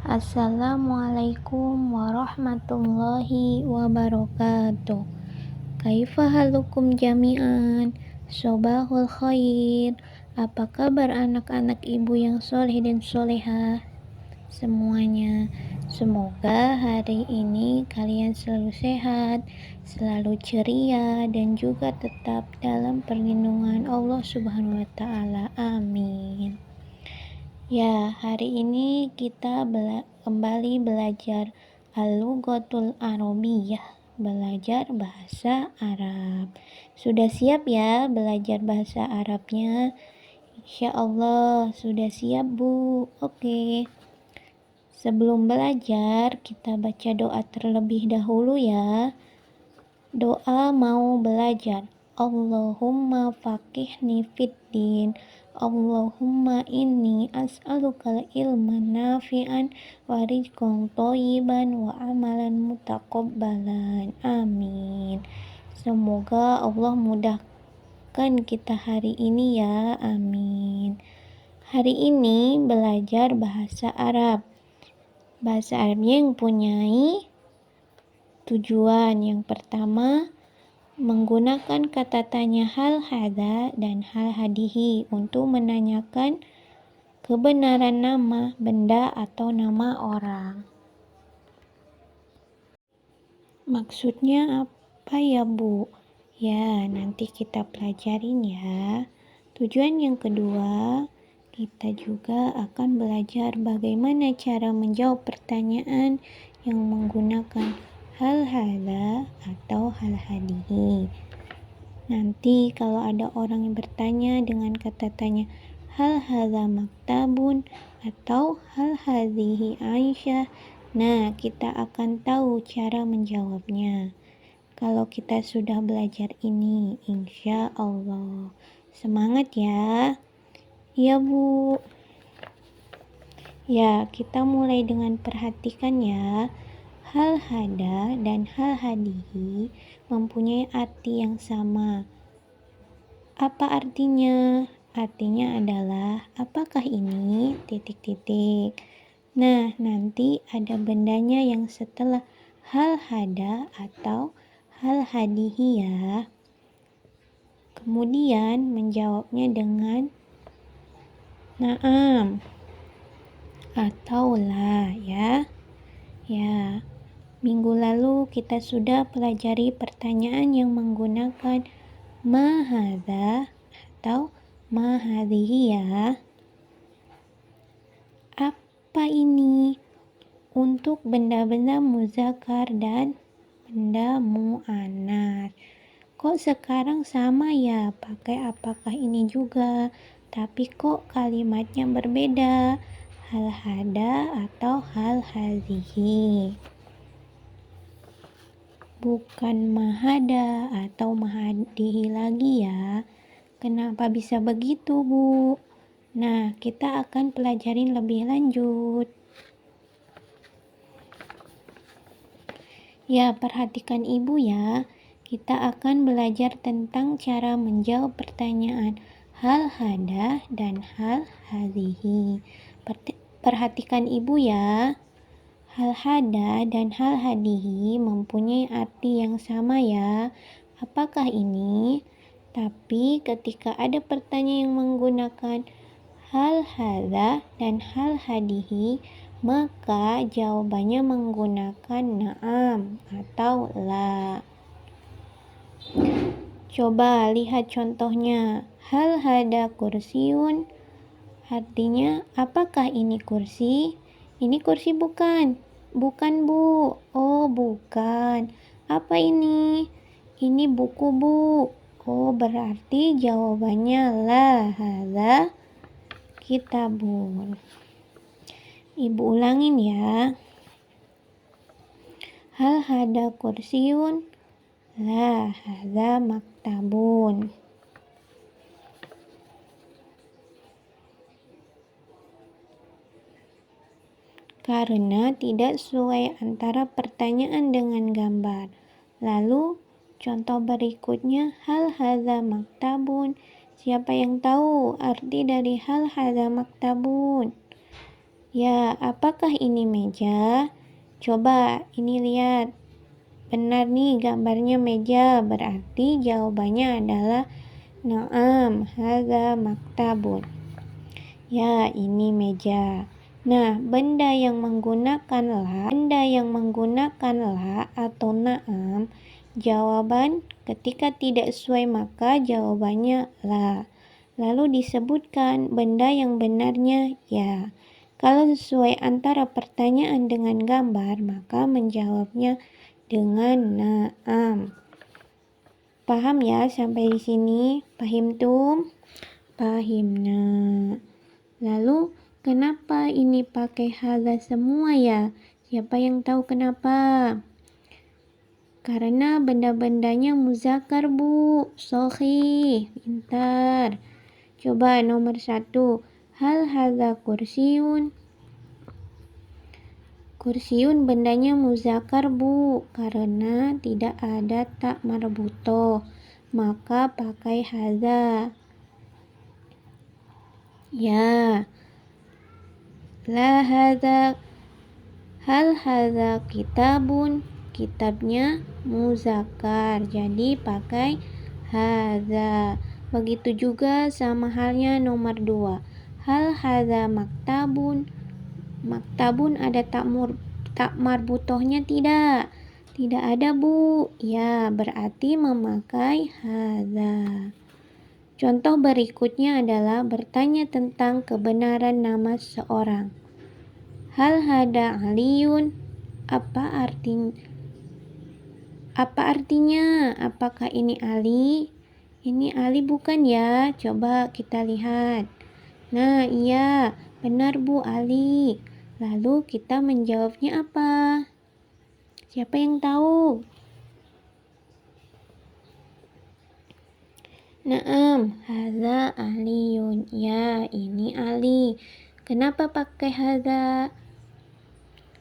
Assalamualaikum warahmatullahi wabarakatuh. Kaifa halukum jami'an? Sobahul khair. Apa kabar anak-anak ibu yang soleh dan solehah semuanya? Semoga hari ini kalian selalu sehat, selalu ceria, dan juga tetap dalam perlindungan Allah Subhanahu wa Ta'ala. Amin. Ya, hari ini kita kembali belajar Al-Lughatul Arabiyyah, belajar bahasa Arab. Sudah siap ya belajar bahasa Arabnya? Insya Allah sudah siap, Bu. Oke. Sebelum belajar, kita baca doa terlebih dahulu ya. Doa mau belajar. Allahumma faqihni fiddin. Allahumma inni as'alukal ilman nafi'an wa rizqan thayyiban wa amalan mutaqabbalan. Amin. Semoga Allah mudahkan kita hari ini ya. Amin. Hari ini belajar bahasa Arab. Bahasa Arabnya yang punyai tujuan. Yang pertama, menggunakan kata tanya hal hadza dan hal hadihi untuk menanyakan kebenaran nama, benda, atau nama orang. Maksudnya apa ya, Bu? Ya, nanti kita pelajarin ya. Tujuan yang kedua, kita juga akan belajar bagaimana cara menjawab pertanyaan yang menggunakan hal hadza atau hal hadihi. Nanti kalau ada orang yang bertanya dengan kata tanya hal hadza maktabun atau hal hadhihi Aisyah, nah kita akan tahu cara menjawabnya. Kalau kita sudah belajar ini, insya Allah. Semangat ya. Iya, Bu. Ya, kita mulai dengan perhatikan ya. Hal hada dan hal hadihi mempunyai arti yang sama. Apa artinya? Artinya adalah apakah ini titik-titik. Nah, nanti ada bendanya yang setelah hal hada atau hal hadihi ya. Kemudian menjawabnya dengan na'am atau la ya. Ya. Minggu lalu kita sudah pelajari pertanyaan yang menggunakan ma hadza atau ma hadhihi ya. Apa ini? Untuk benda-benda muzakkar dan benda muannats. Kok sekarang sama ya pakai apakah ini juga, tapi kok kalimatnya berbeda? Hal hada atau hal hadhihi. Bukan mahada atau mahadihi lagi ya. Kenapa bisa begitu, Bu? Nah, kita akan pelajarin lebih lanjut. Ya, perhatikan Ibu ya. Kita akan belajar tentang cara menjawab pertanyaan hal hada dan hal hadhihi. Perhatikan Ibu ya. Hal hada dan hal hadihi mempunyai arti yang sama ya. Apakah ini? Tapi ketika ada pertanyaan yang menggunakan hal hadza dan hal hadihi, maka jawabannya menggunakan na'am atau la. Coba lihat contohnya. Hal hada kursiun. Artinya, apakah ini kursi? Ini kursi bukan? Bukan, Bu. Oh, bukan. Apa ini? Ini buku, Bu. Oh, berarti jawabannya la hadza kitabun. Ibu ulangin ya. Hal hada kursiun? La hadza maktabun. Karena tidak sesuai antara pertanyaan dengan gambar. Lalu, contoh berikutnya, hal hadza maktabun. Siapa yang tahu arti dari hal hadza maktabun? Ya, apakah ini meja? Coba ini lihat. Benar nih gambarnya meja, berarti jawabannya adalah na'am, hadza maktabun. Ya, ini meja. Nah, benda yang menggunakan la atau na'am, jawaban ketika tidak sesuai maka jawabannya la. Lalu disebutkan benda yang benarnya ya. Kalau sesuai antara pertanyaan dengan gambar, maka menjawabnya dengan na'am. Paham ya sampai di sini? Pahim tum? Pahimna. Lalu kenapa ini pakai hadza semua ya? Siapa yang tahu kenapa? Karena benda-bendanya muzakkar, Bu. Sohi, pintar. Coba nomor 1. Hal hadza kursiun? Kursiun bendanya muzakkar, Bu. Karena tidak ada tak marbutoh. Maka pakai hadza. Ya. La hadza. Hal hadza kitabun? Kitabnya muzakkar. Jadi pakai hadza. Begitu juga sama halnya nomor 2. Hal hadza maktabun? Maktabun ada tak marbutohnya tidak? Tidak ada, Bu. Ya, berarti memakai hadza. Contoh berikutnya adalah bertanya tentang kebenaran nama seorang. Hal hada aliyun? Apa artinya? Apakah ini Ali? Ini Ali bukan ya? Coba kita lihat. Nah, iya, benar Bu, Ali. Lalu kita menjawabnya apa? Siapa yang tahu? Naam, hadza Aliyun. Ya, ini Ali. Kenapa pakai hadza?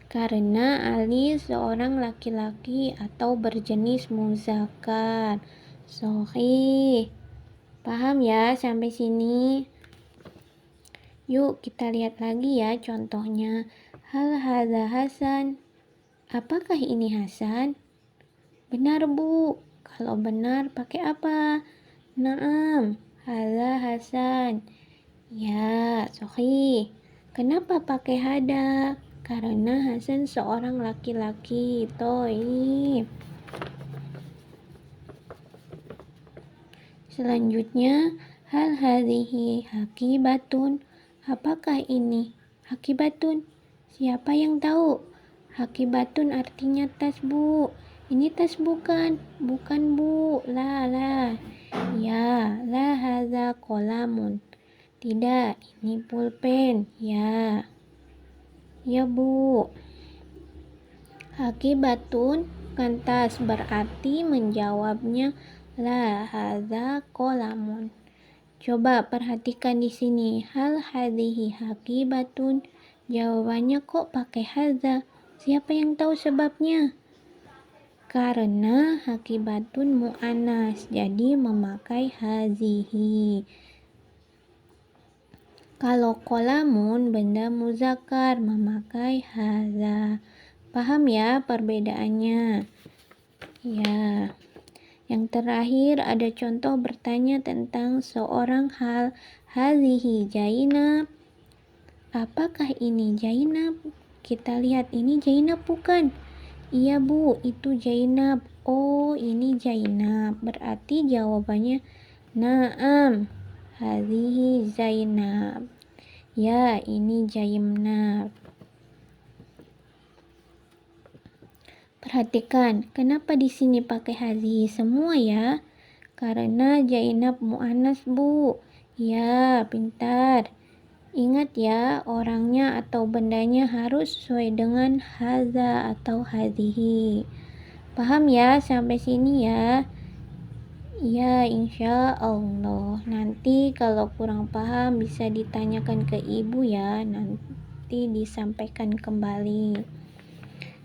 Karena Ali seorang laki-laki atau berjenis muzakkar. Sahih. Paham ya sampai sini? Yuk kita lihat lagi ya contohnya. Hal hadza Hasan? Apakah ini Hasan? Benar, Bu. Kalau benar pakai apa? Naam, hadza Hasan. Ya, sahih. Kenapa pakai hada? Karena Hasan seorang laki-laki. Toib. Selanjutnya, hal hadhihi hakibatun? Apakah ini hakibatun? Siapa yang tahu? Hakibatun artinya tas, Bu. Ini tas bukan? Bukan, Bu. La. Ya, la hadza qalamun. Tidak, ini pulpen. Ya. Ya, Bu. Hakibatun kan tas, berarti menjawabnya la hadza qalamun. Coba perhatikan di sini. Hal hadhihi hakibatun? Jawabannya kok pakai hadza? Siapa yang tahu sebabnya? Karena hakibatun mu'annas, jadi memakai hazihi. Kalau qalamun benda muzakkar, memakai hadza. Paham ya perbedaannya? Ya. Yang terakhir ada contoh bertanya tentang seorang hal. Hazihi Jainab. Apakah ini Jainab? Kita lihat, ini Jainab bukan? Iya, Bu, itu Jainab. Oh, ini Jainab. Berarti jawabannya na'am. Hazihi Zainab. Ya, ini Jainab. Perhatikan, kenapa di sini pakai hazihi semua ya? Karena Jainab mu'annas, Bu. Ya, pintar. Ingat ya, orangnya atau bendanya harus sesuai dengan hadza atau hazihi. Paham ya sampai sini ya? Ya, insya Allah. Nanti kalau kurang paham bisa ditanyakan ke ibu ya. Nanti disampaikan kembali.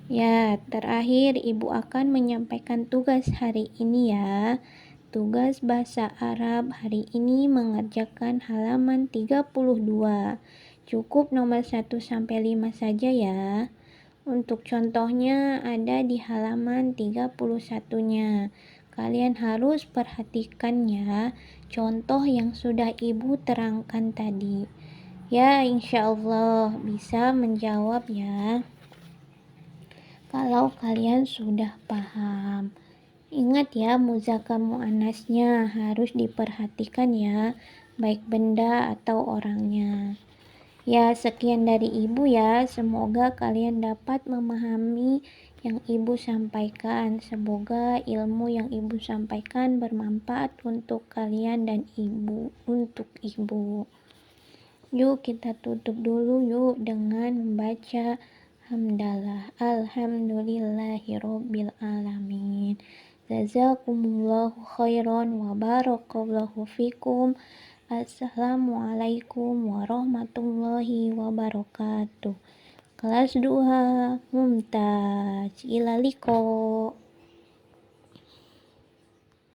Ya, terakhir ibu akan menyampaikan tugas hari ini ya. Tugas bahasa Arab hari ini mengerjakan halaman 32. Cukup nomor 1-5 saja ya. Untuk contohnya ada di halaman 31-nya. Kalian harus perhatikan ya contoh yang sudah Ibu terangkan tadi. Ya, insya Allah bisa menjawab ya kalau kalian sudah paham. Ingat ya, muzakkar muannasnya harus diperhatikan ya, baik benda atau orangnya. Ya, sekian dari Ibu ya. Semoga kalian dapat memahami yang Ibu sampaikan. Semoga ilmu yang Ibu sampaikan bermanfaat untuk kalian dan untuk Ibu. Yuk kita tutup dulu yuk dengan membaca hamdalah. Alhamdulillahirabbil alamin. Jazakumullahu khairan wa barakallahu fikum. Assalamualaikum warahmatullahi wabarakatuh. Kelas 2 Mumtaz. Ila liqa.